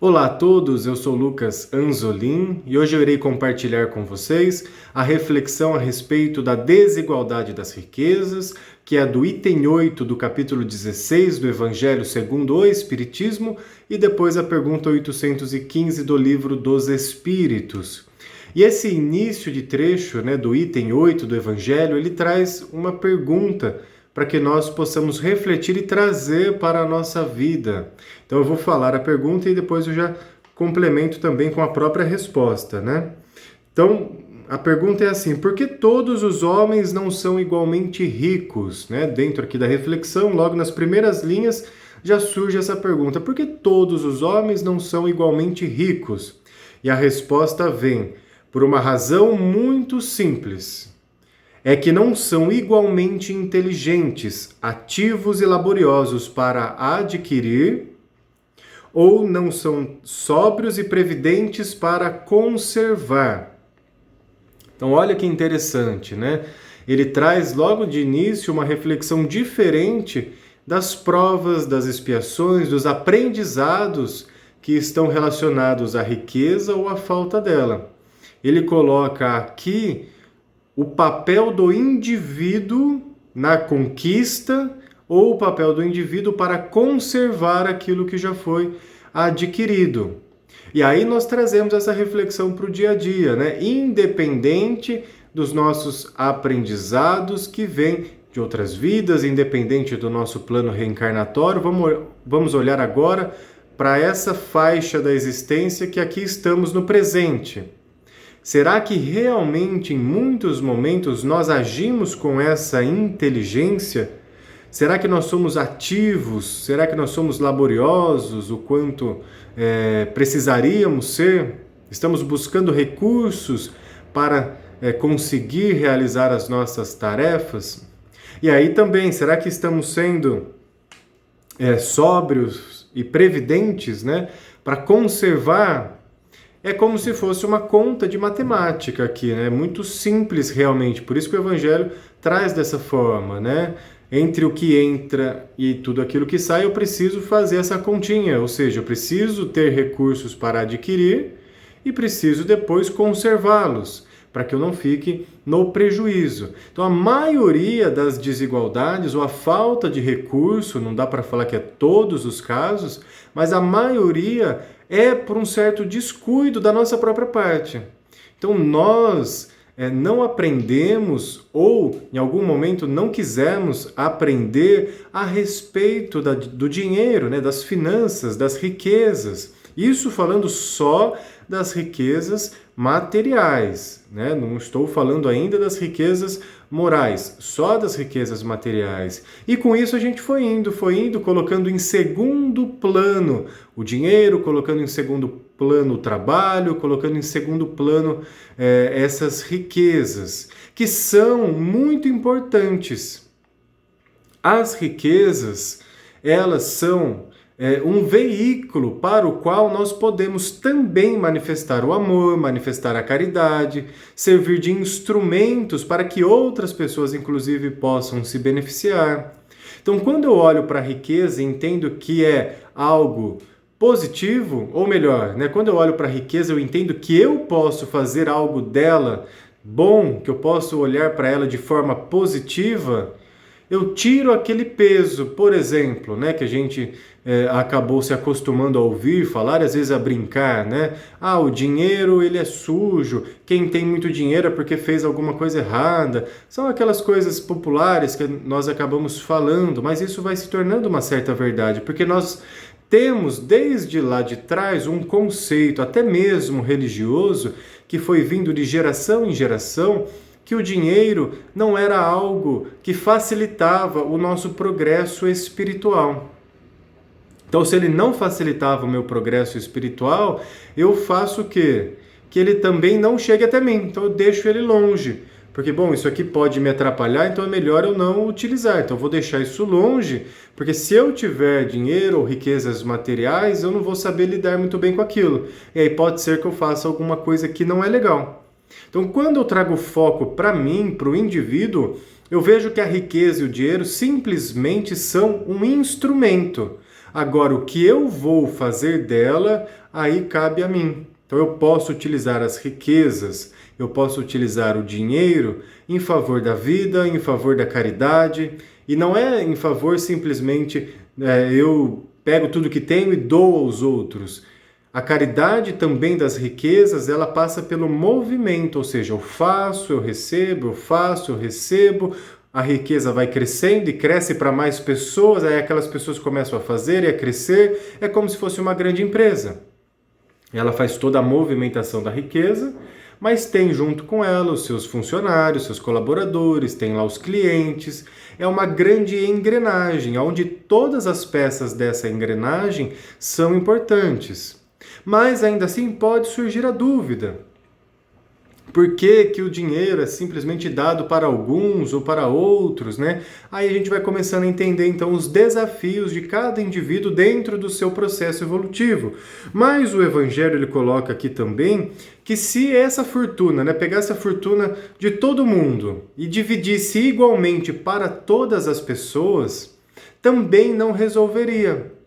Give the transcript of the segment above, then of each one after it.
Olá a todos, eu sou Lucas Anzolin e hoje eu irei compartilhar com vocês a reflexão a respeito da desigualdade das riquezas, que é do item 8 do capítulo 16 do Evangelho segundo o Espiritismo e depois a pergunta 815 do Livro dos Espíritos. E esse início de trecho, do item 8 do Evangelho, ele traz uma pergunta para que nós possamos refletir e trazer para a nossa vida. Então eu vou falar a pergunta e depois eu já complemento também com a própria resposta, Então, a pergunta é assim: por que todos os homens não são igualmente ricos? Dentro aqui da reflexão, logo nas primeiras linhas, já surge essa pergunta: por que todos os homens não são igualmente ricos? E a resposta vem por uma razão muito simples. É que não são igualmente inteligentes, ativos e laboriosos para adquirir, ou não são sóbrios e previdentes para conservar. Então, olha que interessante, Ele traz logo de início uma reflexão diferente das provas, das expiações, dos aprendizados que estão relacionados à riqueza ou à falta dela. Ele coloca aqui o papel do indivíduo na conquista ou o papel do indivíduo para conservar aquilo que já foi adquirido. E aí nós trazemos essa reflexão para o dia a dia, Independente dos nossos aprendizados que vêm de outras vidas, independente do nosso plano reencarnatório, vamos olhar agora para essa faixa da existência que aqui estamos no presente. Será que realmente em muitos momentos nós agimos com essa inteligência? Será que nós somos ativos? Será que nós somos laboriosos o quanto precisaríamos ser? Estamos buscando recursos para conseguir realizar as nossas tarefas? E aí também, será que estamos sendo sóbrios e previdentes, para conservar? É como se fosse uma conta de matemática aqui, Muito simples realmente, por isso que o Evangelho traz dessa forma, Entre o que entra e tudo aquilo que sai, eu preciso fazer essa continha, ou seja, eu preciso ter recursos para adquirir e preciso depois conservá-los, para que eu não fique no prejuízo. Então, a maioria das desigualdades ou a falta de recurso, não dá para falar que é todos os casos, mas a maioria é por um certo descuido da nossa própria parte. Então, nós não aprendemos ou, em algum momento, não quisemos aprender a respeito do dinheiro, das finanças, das riquezas. Isso falando só das riquezas materiais, Não estou falando ainda das riquezas morais, só das riquezas materiais. E com isso a gente foi indo, colocando em segundo plano o dinheiro, colocando em segundo plano o trabalho, colocando em segundo plano essas riquezas, que são muito importantes. As riquezas, elas são um veículo para o qual nós podemos também manifestar o amor, manifestar a caridade, servir de instrumentos para que outras pessoas, inclusive, possam se beneficiar. Então, quando eu olho para a riqueza e entendo que é algo positivo, ou melhor, quando eu olho para a riqueza, eu entendo que eu posso fazer algo dela bom, que eu posso olhar para ela de forma positiva, eu tiro aquele peso, por exemplo, que a gente acabou se acostumando a ouvir falar, às vezes a brincar, o dinheiro ele é sujo, quem tem muito dinheiro é porque fez alguma coisa errada. São aquelas coisas populares que nós acabamos falando, mas isso vai se tornando uma certa verdade, porque nós temos desde lá de trás um conceito, até mesmo religioso, que foi vindo de geração em geração, que o dinheiro não era algo que facilitava o nosso progresso espiritual. Então, se ele não facilitava o meu progresso espiritual, eu faço o quê? Que ele também não chegue até mim. Então, eu deixo ele longe. Porque, isso aqui pode me atrapalhar, então é melhor eu não utilizar. Então, eu vou deixar isso longe, porque se eu tiver dinheiro ou riquezas materiais, eu não vou saber lidar muito bem com aquilo. E aí pode ser que eu faça alguma coisa que não é legal. Então, quando eu trago foco para mim, para o indivíduo, eu vejo que a riqueza e o dinheiro simplesmente são um instrumento. Agora, o que eu vou fazer dela, aí cabe a mim. Então, eu posso utilizar as riquezas, eu posso utilizar o dinheiro em favor da vida, em favor da caridade, e não é em favor simplesmente eu pego tudo que tenho e dou aos outros. A caridade também das riquezas, ela passa pelo movimento, ou seja, eu faço, eu recebo, eu faço, eu recebo, a riqueza vai crescendo e cresce para mais pessoas, aí aquelas pessoas começam a fazer e a crescer, é como se fosse uma grande empresa. Ela faz toda a movimentação da riqueza, mas tem junto com ela os seus funcionários, seus colaboradores, tem lá os clientes. É uma grande engrenagem, onde todas as peças dessa engrenagem são importantes. Mas ainda assim pode surgir a dúvida. Por que que o dinheiro é simplesmente dado para alguns ou para outros, né? Aí a gente vai começando a entender então os desafios de cada indivíduo dentro do seu processo evolutivo. Mas o Evangelho ele coloca aqui também que se essa fortuna, né, pegasse a fortuna de todo mundo e dividisse igualmente para todas as pessoas, também não resolveria.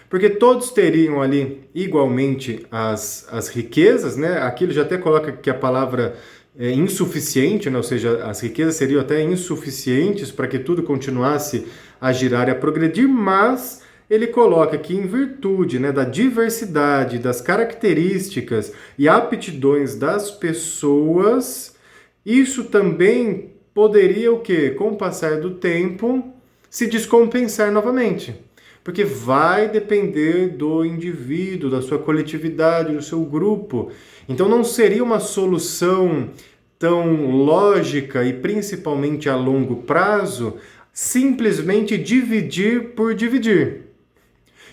Porque todos teriam ali igualmente as riquezas, né? Aqui ele já até coloca que a palavra é insuficiente, né? Ou seja, as riquezas seriam até insuficientes para que tudo continuasse a girar e a progredir, mas ele coloca que em virtude, né, da diversidade, das características e aptidões das pessoas, isso também poderia o quê? Com o passar do tempo, se descompensar novamente. Porque vai depender do indivíduo, da sua coletividade, do seu grupo. Então não seria uma solução tão lógica e principalmente a longo prazo simplesmente dividir por dividir.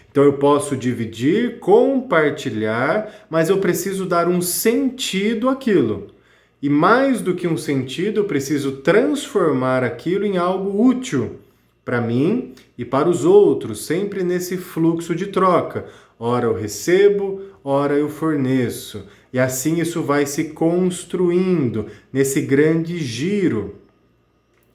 Então eu posso dividir, compartilhar, mas eu preciso dar um sentido àquilo. E mais do que um sentido, eu preciso transformar aquilo em algo útil para mim e para os outros, sempre nesse fluxo de troca. Ora eu recebo, ora eu forneço. E assim isso vai se construindo nesse grande giro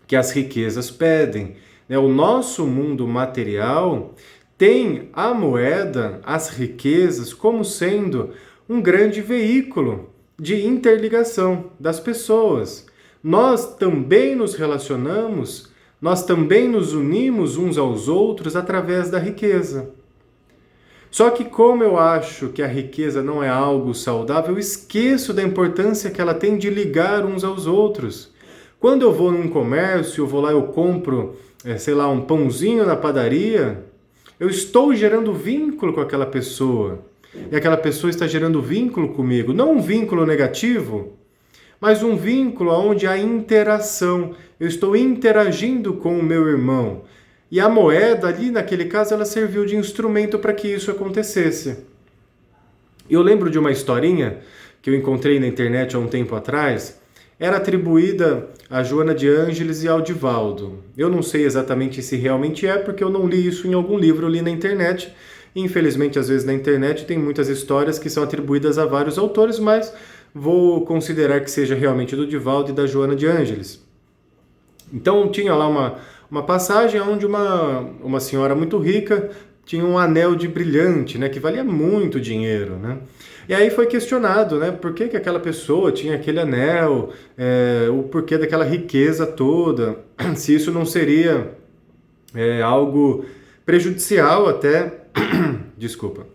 que as riquezas pedem. O nosso mundo material tem a moeda, as riquezas, como sendo um grande veículo de interligação das pessoas. Nós também nos relacionamos, nós também nos unimos uns aos outros através da riqueza. Só que como eu acho que a riqueza não é algo saudável, eu esqueço da importância que ela tem de ligar uns aos outros. Quando eu vou num comércio, eu vou lá, eu compro, sei lá, um pãozinho na padaria, eu estou gerando vínculo com aquela pessoa. E aquela pessoa está gerando vínculo comigo. Não um vínculo negativo, mas um vínculo onde há interação. Eu estou interagindo com o meu irmão. E a moeda ali, naquele caso, ela serviu de instrumento para que isso acontecesse. Eu lembro de uma historinha que eu encontrei na internet há um tempo atrás. Era atribuída a Joana de Ângeles e ao Divaldo. Eu não sei exatamente se realmente é, porque eu não li isso em algum livro, eu li na internet. Infelizmente, às vezes na internet tem muitas histórias que são atribuídas a vários autores, mas vou considerar que seja realmente do Divaldo e da Joana de Ângeles. Então tinha lá uma passagem onde uma senhora muito rica tinha um anel de brilhante, né, que valia muito dinheiro, né? E aí foi questionado, né, por que aquela pessoa tinha aquele anel, o porquê daquela riqueza toda, se isso não seria algo prejudicial até, desculpa,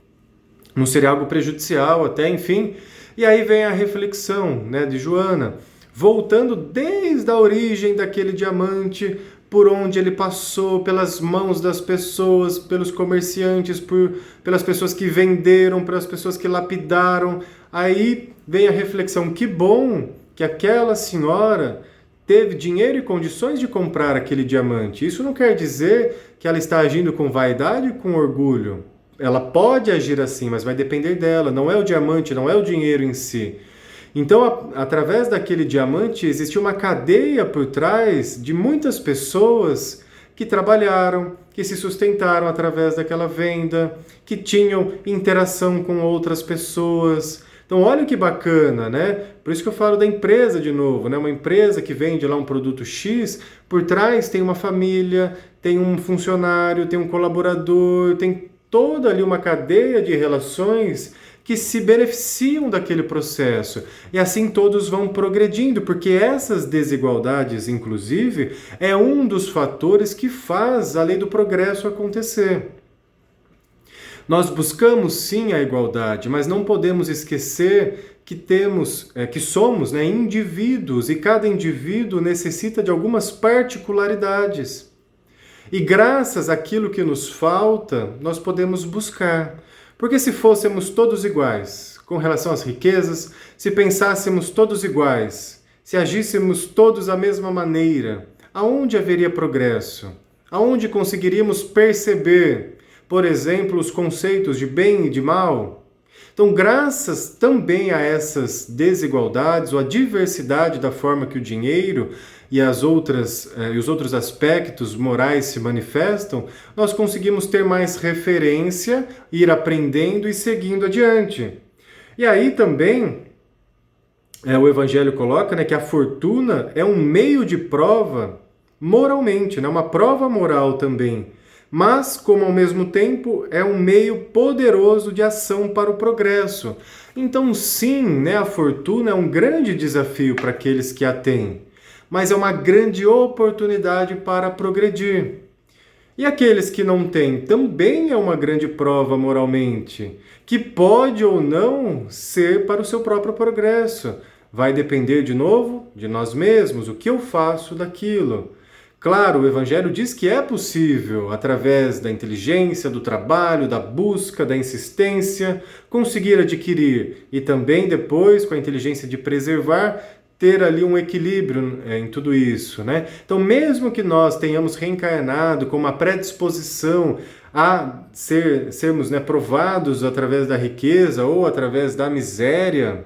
não seria algo prejudicial até, enfim. E aí vem a reflexão, né, de Joana, voltando desde a origem daquele diamante, por onde ele passou, pelas mãos das pessoas, pelos comerciantes, pelas pessoas que venderam, pelas pessoas que lapidaram. Aí vem a reflexão, que bom que aquela senhora teve dinheiro e condições de comprar aquele diamante. Isso não quer dizer que ela está agindo com vaidade e com orgulho. Ela pode agir assim, mas vai depender dela. Não é o diamante, não é o dinheiro em si. Então, através daquele diamante, existe uma cadeia por trás de muitas pessoas que trabalharam, que se sustentaram através daquela venda, que tinham interação com outras pessoas. Então, olha que bacana, né? Por isso que eu falo da empresa de novo, né? Uma empresa que vende lá um produto X, por trás tem uma família, tem um funcionário, tem um colaborador, tem toda ali uma cadeia de relações que se beneficiam daquele processo. E assim todos vão progredindo, porque essas desigualdades, inclusive, é um dos fatores que faz a lei do progresso acontecer. Nós buscamos sim a igualdade, mas não podemos esquecer que somos, né, indivíduos, e cada indivíduo necessita de algumas particularidades. E graças àquilo que nos falta, nós podemos buscar. Porque se fôssemos todos iguais com relação às riquezas, se pensássemos todos iguais, se agíssemos todos da mesma maneira, aonde haveria progresso? Aonde conseguiríamos perceber, por exemplo, os conceitos de bem e de mal? Então, graças também a essas desigualdades, ou a diversidade da forma que o dinheiro e os outros aspectos morais se manifestam, nós conseguimos ter mais referência, ir aprendendo e seguindo adiante. E aí também o Evangelho coloca, né, que a fortuna é um meio de prova moralmente, né, uma prova moral também, mas como ao mesmo tempo é um meio poderoso de ação para o progresso. Então sim, né, a fortuna é um grande desafio para aqueles que a têm, mas é uma grande oportunidade para progredir. E aqueles que não têm também é uma grande prova moralmente, que pode ou não ser para o seu próprio progresso. Vai depender de novo de nós mesmos, o que eu faço daquilo. Claro, o Evangelho diz que é possível, através da inteligência, do trabalho, da busca, da insistência, conseguir adquirir e também depois, com a inteligência de preservar, ter ali um equilíbrio em tudo isso, né? Então, mesmo que nós tenhamos reencarnado com uma predisposição a sermos, né, provados através da riqueza ou através da miséria,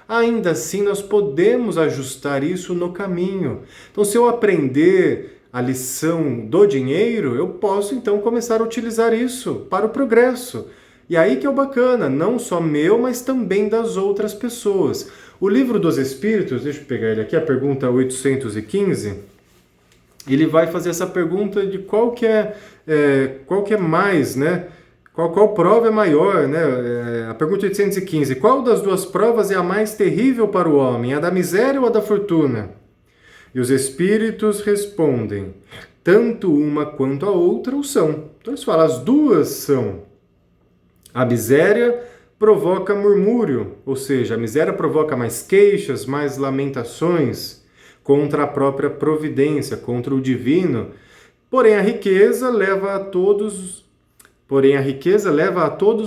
ainda assim nós podemos ajustar isso no caminho. Então, se eu aprender a lição do dinheiro, eu posso então começar a utilizar isso para o progresso. E aí que é o bacana, não só meu, mas também das outras pessoas. O Livro dos Espíritos, deixa eu pegar ele aqui, a pergunta 815, ele vai fazer essa pergunta de qual que é mais, né? Qual prova é maior, né? A pergunta 815, qual das duas provas é a mais terrível para o homem, a da miséria ou a da fortuna? E os espíritos respondem, tanto uma quanto a outra o são. Então eles falam, as duas são. A miséria provoca murmúrio, ou seja, a miséria provoca mais queixas, mais lamentações contra a própria providência, contra o divino. Porém, a riqueza leva a todos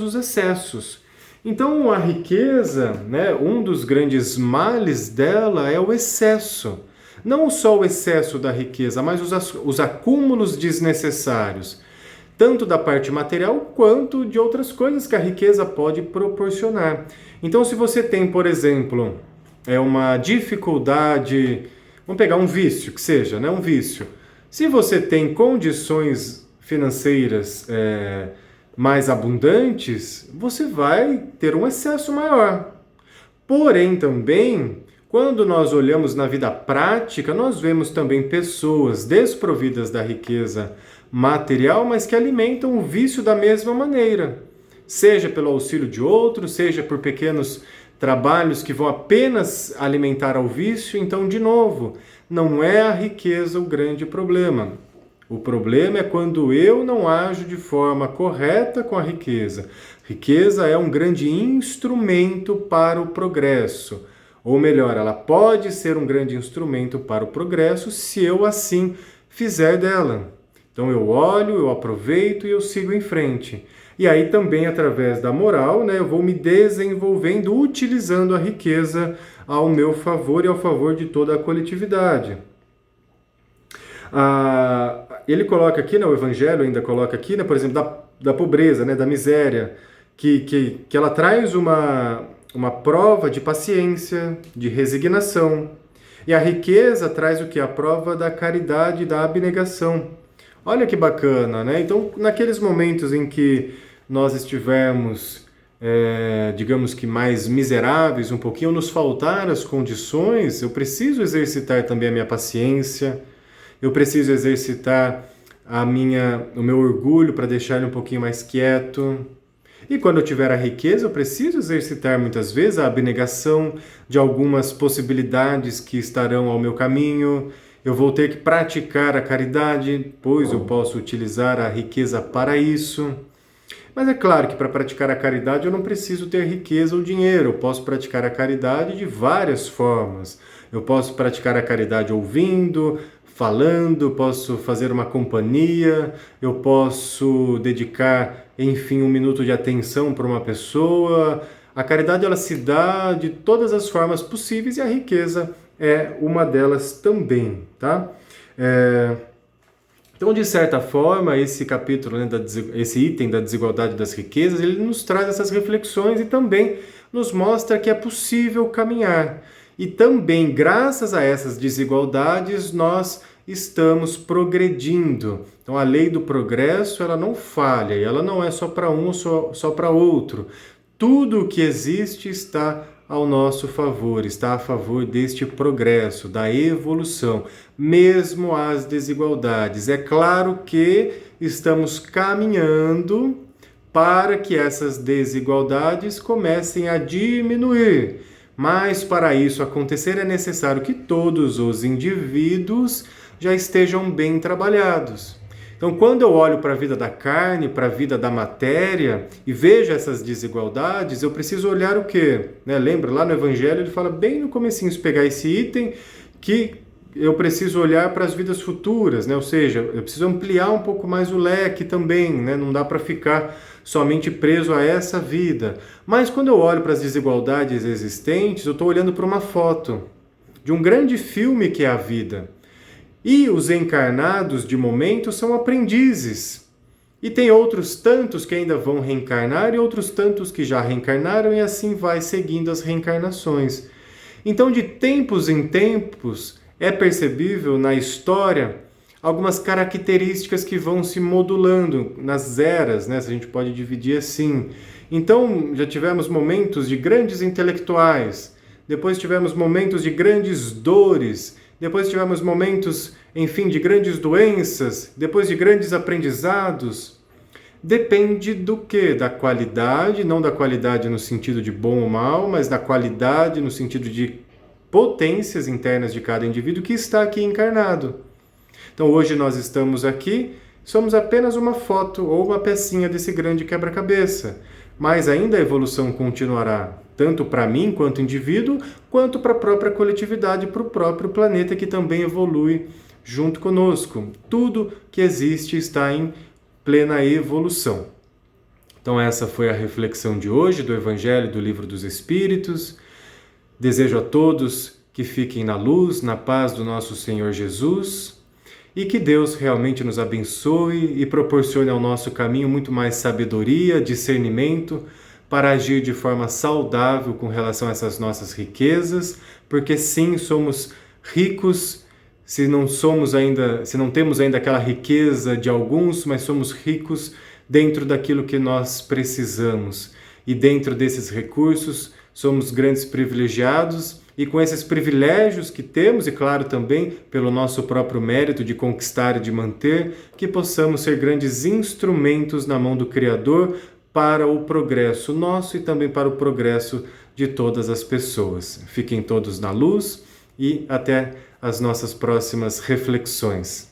os excessos. Então, a riqueza, né, um dos grandes males dela é o excesso. Não só o excesso da riqueza, mas os acúmulos desnecessários, tanto da parte material quanto de outras coisas que a riqueza pode proporcionar. Então, se você tem, por exemplo, uma dificuldade, vamos pegar um vício, que seja, né, um vício. Se você tem condições financeiras mais abundantes, você vai ter um excesso maior. Porém, também, quando nós olhamos na vida prática, nós vemos também pessoas desprovidas da riqueza material, mas que alimentam o vício da mesma maneira. Seja pelo auxílio de outros, seja por pequenos trabalhos que vão apenas alimentar ao vício. Então, de novo, não é a riqueza o grande problema. O problema é quando eu não ajo de forma correta com a riqueza. Riqueza é um grande instrumento para o progresso. Ou melhor, ela pode ser um grande instrumento para o progresso se eu assim fizer dela. Então eu olho, eu aproveito e eu sigo em frente. E aí também através da moral, né, eu vou me desenvolvendo, utilizando a riqueza ao meu favor e ao favor de toda a coletividade. Ele coloca aqui, né, o Evangelho ainda coloca aqui, né, por exemplo, da pobreza, né, da miséria, que ela traz uma prova de paciência, de resignação. E a riqueza traz o que? A prova da caridade e da abnegação. Olha que bacana, né? Então, naqueles momentos em que nós estivermos, digamos que mais miseráveis um pouquinho, nos faltar as condições, eu preciso exercitar também a minha paciência, eu preciso exercitar o meu orgulho para deixar ele um pouquinho mais quieto. E quando eu tiver a riqueza, eu preciso exercitar muitas vezes a abnegação de algumas possibilidades que estarão ao meu caminho. Eu vou ter que praticar a caridade, pois eu posso utilizar a riqueza para isso. Mas é claro que para praticar a caridade eu não preciso ter riqueza ou dinheiro. Eu posso praticar a caridade de várias formas. Eu posso praticar a caridade ouvindo, falando, posso fazer uma companhia, eu posso dedicar, enfim, 1 minuto de atenção para uma pessoa. A caridade ela se dá de todas as formas possíveis e a riqueza é uma delas também, tá? Então, de certa forma, esse capítulo, né, esse item da desigualdade das riquezas, ele nos traz essas reflexões e também nos mostra que é possível caminhar. E também, graças a essas desigualdades, nós estamos progredindo. Então, a lei do progresso, ela não falha, e ela não é só para um ou só para outro. Tudo o que existe está ao nosso favor, está a favor deste progresso, da evolução, mesmo as desigualdades. É claro que estamos caminhando para que essas desigualdades comecem a diminuir. Mas para isso acontecer é necessário que todos os indivíduos já estejam bem trabalhados. Então, quando eu olho para a vida da carne, para a vida da matéria e vejo essas desigualdades, eu preciso olhar o quê? Lembra, lá no Evangelho ele fala bem no comecinho, se pegar esse item, que eu preciso olhar para as vidas futuras, ou seja, eu preciso ampliar um pouco mais o leque também, não dá para ficar somente preso a essa vida. Mas quando eu olho para as desigualdades existentes, eu estou olhando para uma foto de um grande filme que é a vida. E os encarnados, de momento, são aprendizes. E tem outros tantos que ainda vão reencarnar e outros tantos que já reencarnaram e assim vai seguindo as reencarnações. Então, de tempos em tempos, é percebível na história algumas características que vão se modulando nas eras, se a gente pode dividir assim. Então, já tivemos momentos de grandes intelectuais, depois tivemos momentos de grandes dores, depois tivemos momentos, enfim, de grandes doenças, depois de grandes aprendizados. Depende do quê? Da qualidade, não da qualidade no sentido de bom ou mal, mas da qualidade no sentido de potências internas de cada indivíduo que está aqui encarnado. Então hoje nós estamos aqui, somos apenas uma foto ou uma pecinha desse grande quebra-cabeça. Mas ainda a evolução continuará, tanto para mim, quanto indivíduo, quanto para a própria coletividade, para o próprio planeta que também evolui junto conosco. Tudo que existe está em plena evolução. Então essa foi a reflexão de hoje do Evangelho do Livro dos Espíritos. Desejo a todos que fiquem na luz, na paz do nosso Senhor Jesus e que Deus realmente nos abençoe e proporcione ao nosso caminho muito mais sabedoria, discernimento para agir de forma saudável com relação a essas nossas riquezas, porque sim, somos ricos, se não temos ainda aquela riqueza de alguns, mas somos ricos dentro daquilo que nós precisamos. E dentro desses recursos, somos grandes privilegiados e com esses privilégios que temos, e claro também pelo nosso próprio mérito de conquistar e de manter, que possamos ser grandes instrumentos na mão do Criador para o progresso nosso e também para o progresso de todas as pessoas. Fiquem todos na luz e até as nossas próximas reflexões.